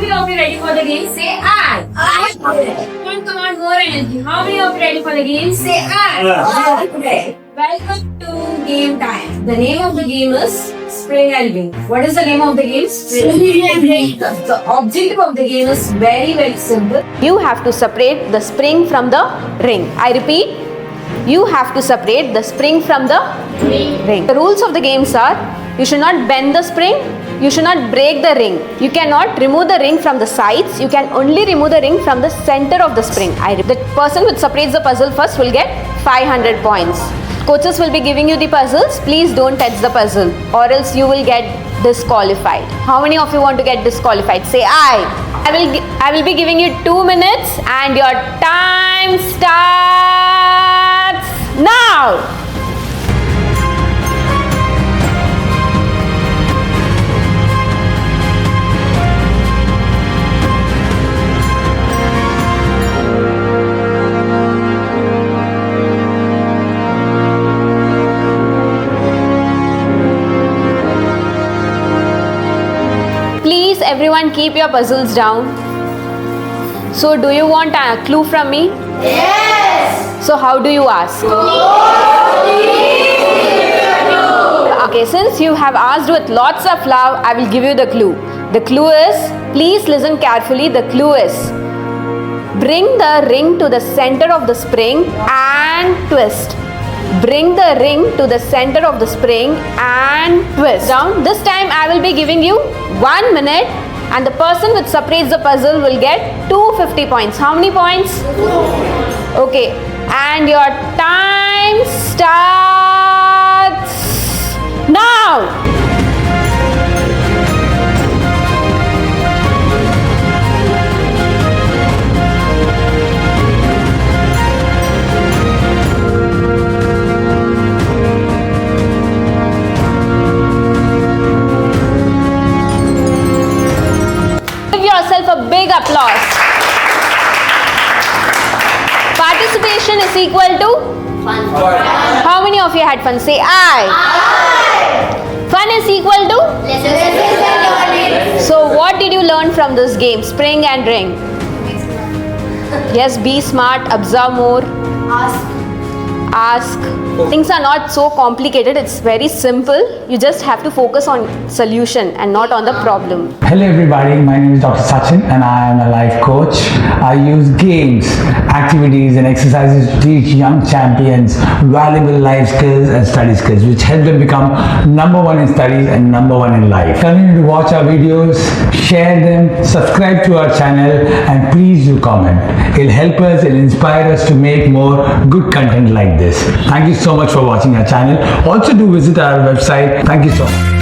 many of you ready for the game? Say I. Come on, more energy. How many of you ready for the game? Say I. Okay. Welcome to game time. The name of the game is Spring and Ring. What is the name of the game? Spring and Ring. The objective of the game is very, very simple. You have to separate the spring from the ring. I repeat, you have to separate the spring from the ring. The rules of the games are, you should not bend the spring, you should not break the ring. You cannot remove the ring from the sides, you can only remove the ring from the center of the spring. The person who separates the puzzle first will get 500 points. Coaches will be giving you the puzzles. Please don't touch the puzzle or else you will get disqualified. How many of you want to get disqualified? Say I. I will be giving you 2 minutes and your time starts now. Please everyone keep your puzzles down. So do you want a clue from me? Yes. So how do you ask? Okay, since you have asked with lots of love, I will give you the clue. The clue is, please listen carefully. The clue is, bring the ring to the center of the spring and twist. Bring the ring to the center of the spring and twist. Down. This time I will be giving you 1 minute and the person which separates the puzzle will get 250 points. How many points? Okay. And your time starts now. Yourself a big applause. Participation is equal to Fun. How many of you had fun? Say I. Fun is equal to So what did you learn from this game, Spring and Ring? Yes, be smart, observe more, ask. Things are not so complicated, it's very simple. You just have to focus on solution and not on the problem. Hello everybody, my name is Dr. Sachin and I am a life coach. I use games, activities and exercises to teach young champions valuable life skills and study skills which help them become #1 in studies and #1 in life. Continue to watch our videos, share them, subscribe to our channel and please do comment. It'll help us, it'll inspire us to make more good content like this. Thank you so much for watching our channel. Also do visit our website. Thank you so much.